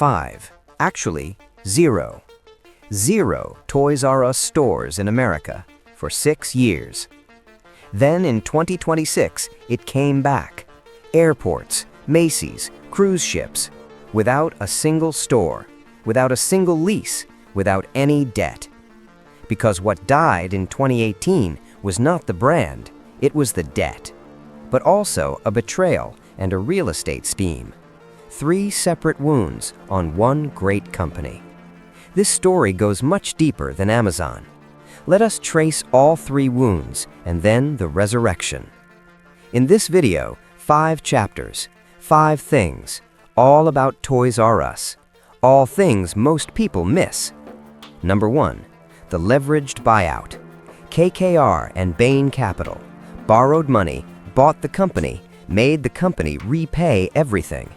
5. Actually, 0. 0 Toys R Us stores in America for 6 years. Then in 2026, it came back. Airports, Macy's, cruise ships, without a single store, without a single lease, without any debt. Because what died in 2018 was not the brand, it was the debt, but also a betrayal and a real estate scheme. 3 separate wounds on one great company. This story goes much deeper than Amazon. Let us trace all 3 wounds and then the resurrection. In this video, 5 chapters, 5 things, all about Toys R Us, all things most people miss. Number 1, the leveraged buyout. KKR and Bain Capital borrowed money, bought the company, made the company repay everything.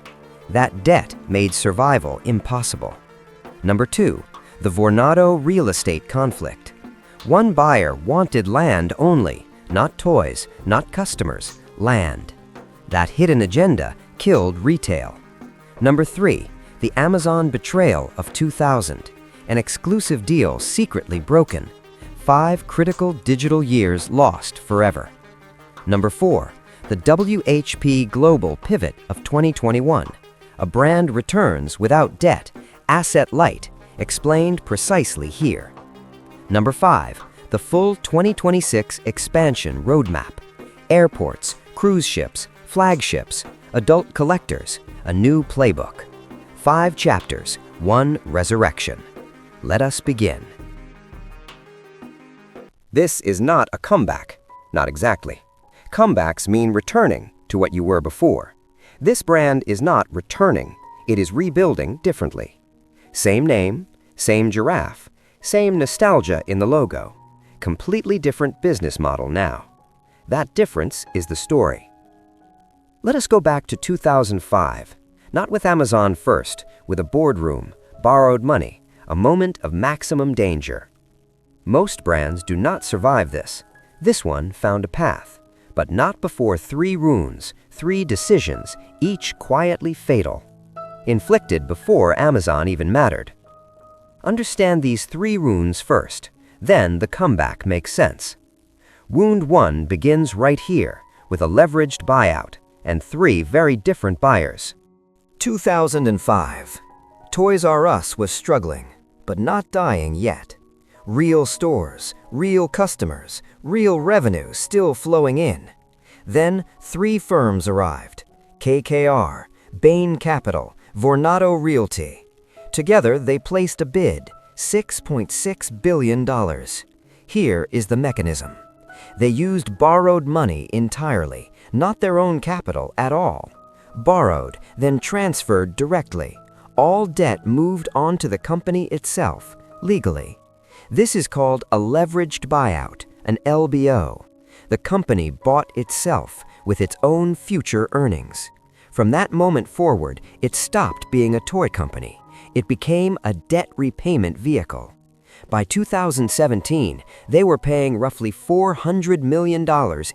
That debt made survival impossible. Number 2, the Vornado real estate conflict. One buyer wanted land only, not toys, not customers, land. That hidden agenda killed retail. Number 3, the Amazon betrayal of 2000, an exclusive deal secretly broken. 5 critical digital years lost forever. Number 4, the WHP global pivot of 2021. A brand returns without debt, asset light, explained precisely here. Number 5, the full 2026 expansion roadmap. Airports, cruise ships, flagships, adult collectors, a new playbook. 5 chapters, 1 resurrection. Let us begin. This is not a comeback. Not exactly. Comebacks mean returning to what you were before. This brand is not returning. It is rebuilding differently. Same name, same giraffe, same nostalgia in the logo. Completely different business model now. That difference is the story. Let us go back to 2005. Not with Amazon first, with a boardroom, borrowed money, a moment of maximum danger. Most brands do not survive this. This one found a path, but not before 3 wounds, 3 decisions, each quietly fatal. Inflicted before Amazon even mattered. Understand these 3 wounds first, then the comeback makes sense. Wound 1 begins right here, with a leveraged buyout and 3 very different buyers. 2005. Toys R Us was struggling, but not dying yet. Real stores, real customers, real revenue still flowing in. Then 3 firms arrived: KKR, Bain Capital, Vornado Realty. Together they placed a bid, $6.6 billion. Here is the mechanism. They used borrowed money entirely, not their own capital at all. Borrowed, then transferred directly. All debt moved onto the company itself, legally. This is called a leveraged buyout, an LBO. The company bought itself with its own future earnings. From that moment forward, it stopped being a toy company. It became a debt repayment vehicle. By 2017, they were paying roughly $400 million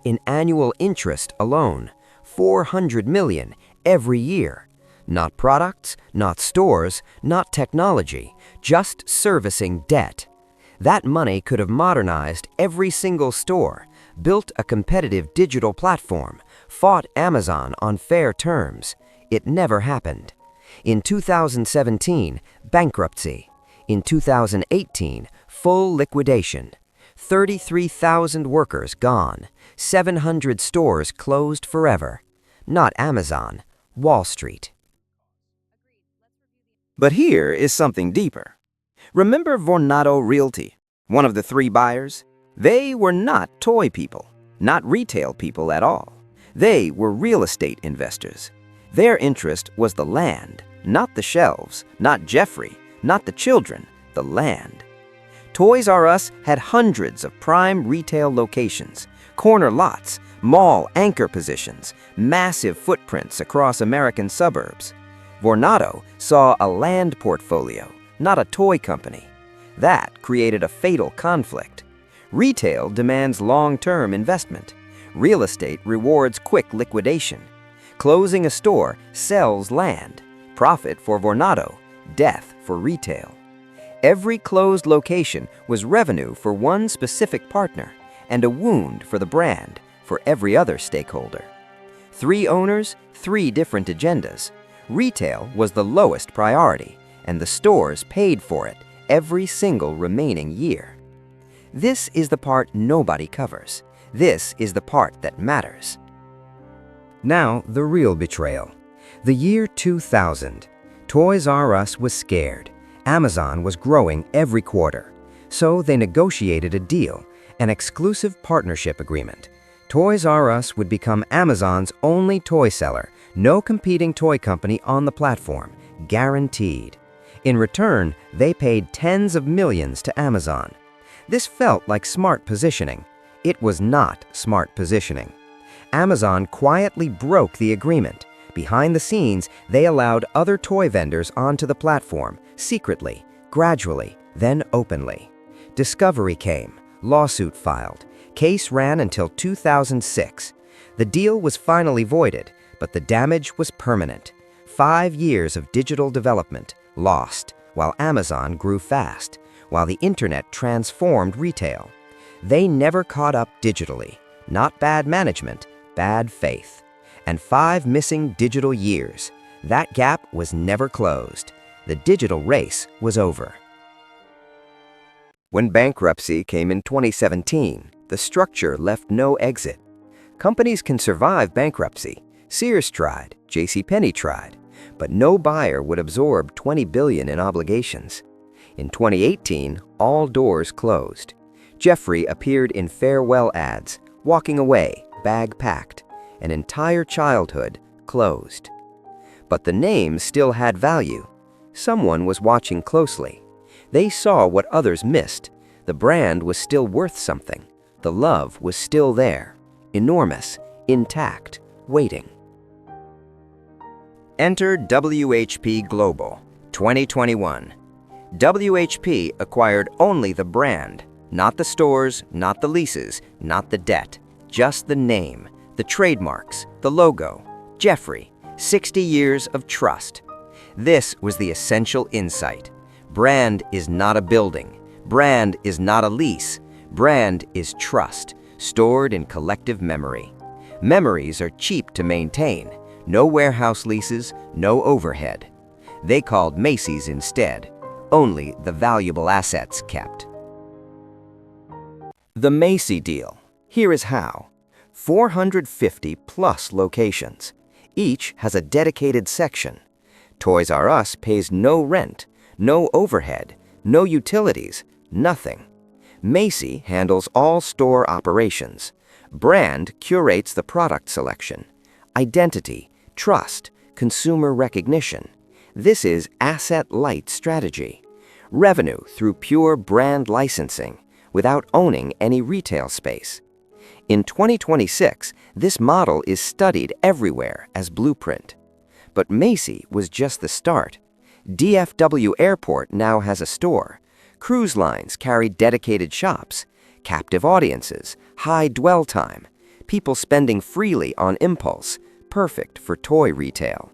in annual interest alone. $400 million every year. Not products, not stores, not technology, just servicing debt. That money could have modernized every single store, built a competitive digital platform, fought Amazon on fair terms. It never happened. In 2017, bankruptcy. In 2018, full liquidation. 33,000 workers gone. 700 stores closed forever. Not Amazon, Wall Street. But here is something deeper. Remember Vornado Realty, one of the 3 buyers? They were not toy people, not retail people at all. They were real estate investors. Their interest was the land, not the shelves, not Jeffrey, not the children, the land. Toys R Us had hundreds of prime retail locations, corner lots, mall anchor positions, massive footprints across American suburbs. Vornado saw a land portfolio, not a toy company. That created a fatal conflict. Retail demands long-term investment. Real estate rewards quick liquidation. Closing a store sells land. Profit for Vornado, death for retail. Every closed location was revenue for one specific partner and a wound for the brand for every other stakeholder. 3 owners, 3 different agendas. Retail was the lowest priority, and the stores paid for it every single remaining year. This is the part nobody covers. This is the part that matters. Now, the real betrayal. The year 2000. Toys R Us was scared. Amazon was growing every quarter. So they negotiated a deal, an exclusive partnership agreement. Toys R Us would become Amazon's only toy seller, no competing toy company on the platform, guaranteed. In return, they paid tens of millions to Amazon. This felt like smart positioning. It was not smart positioning. Amazon quietly broke the agreement. Behind the scenes, they allowed other toy vendors onto the platform, secretly, gradually, then openly. Discovery came, lawsuit filed. Case ran until 2006. The deal was finally voided, but the damage was permanent. 5 years of digital development lost, while Amazon grew fast, while the internet transformed retail. They never caught up digitally. Not bad management, bad faith. And 5 missing digital years. That gap was never closed. The digital race was over. When bankruptcy came in 2017, the structure left no exit. Companies can survive bankruptcy. Sears tried, JCPenney tried, but no buyer would absorb $20 billion in obligations. In 2018, all doors closed. Jeffrey appeared in farewell ads, walking away, bag packed. An entire childhood closed. But the name still had value. Someone was watching closely. They saw what others missed. The brand was still worth something. The love was still there, enormous, intact, waiting. Enter WHP Global, 2021. WHP acquired only the brand, not the stores, not the leases, not the debt, just the name, the trademarks, the logo. Jeffrey, 60 years of trust. This was the essential insight. Brand is not a building. Brand is not a lease. Brand is trust, stored in collective memory. Memories are cheap to maintain. No warehouse leases, no overhead. They called Macy's instead. Only the valuable assets kept. The Macy deal. Here is how. 450 plus locations. Each has a dedicated section. Toys R Us pays no rent, no overhead, no utilities, nothing. Macy handles all store operations. Brand curates the product selection. Identity, trust, consumer recognition. This is asset-light strategy. Revenue through pure brand licensing, without owning any retail space. In 2026, this model is studied everywhere as blueprint. But Macy was just the start. DFW Airport now has a store. Cruise lines carry dedicated shops, captive audiences, high dwell time, people spending freely on impulse, perfect for toy retail.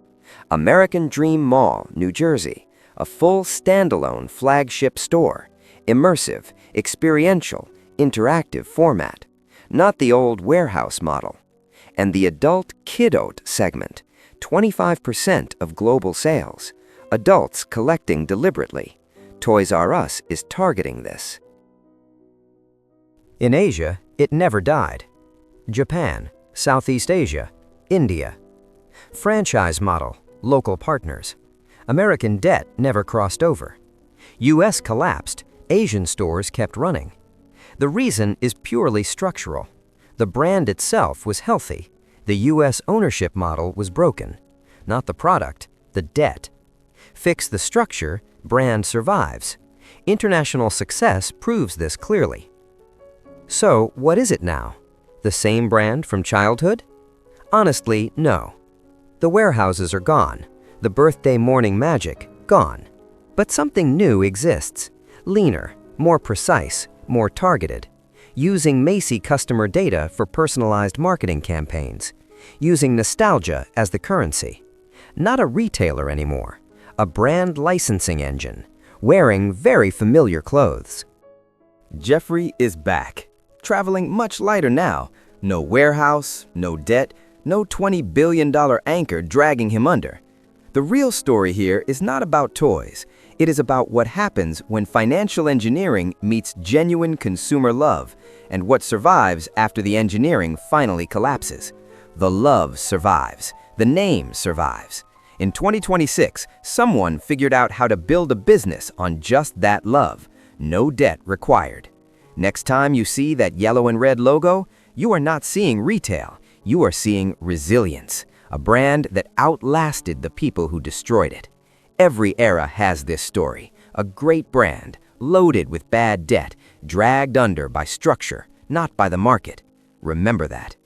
American Dream Mall, New Jersey, a full standalone flagship store, immersive, experiential, interactive format, not the old warehouse model. And the adult kidult segment, 25% of global sales, adults collecting deliberately. Toys R Us is targeting this. In Asia, it never died. Japan, Southeast Asia, India. Franchise model, local partners. American debt never crossed over. US collapsed, Asian stores kept running. The reason is purely structural. The brand itself was healthy. The US ownership model was broken. Not the product, the debt. Fix the structure, brand survives. International success proves this clearly. So, what is it now? The same brand from childhood? Honestly, no. The warehouses are gone. The birthday morning magic, gone. But something new exists. Leaner, more precise, more targeted. Using Macy customer data for personalized marketing campaigns. Using nostalgia as the currency. Not a retailer anymore. a brand licensing engine, wearing very familiar clothes. Jeffrey is back, traveling much lighter now. No warehouse, no debt, no $20 billion anchor dragging him under. The real story here is not about toys. It is about what happens when financial engineering meets genuine consumer love, and what survives after the engineering finally collapses. The love survives. The name survives. In 2026, someone figured out how to build a business on just that love. No debt required. Next time you see that yellow and red logo, you are not seeing retail. You are seeing resilience, a brand that outlasted the people who destroyed it. Every era has this story, a great brand, loaded with bad debt, dragged under by structure, not by the market. Remember that.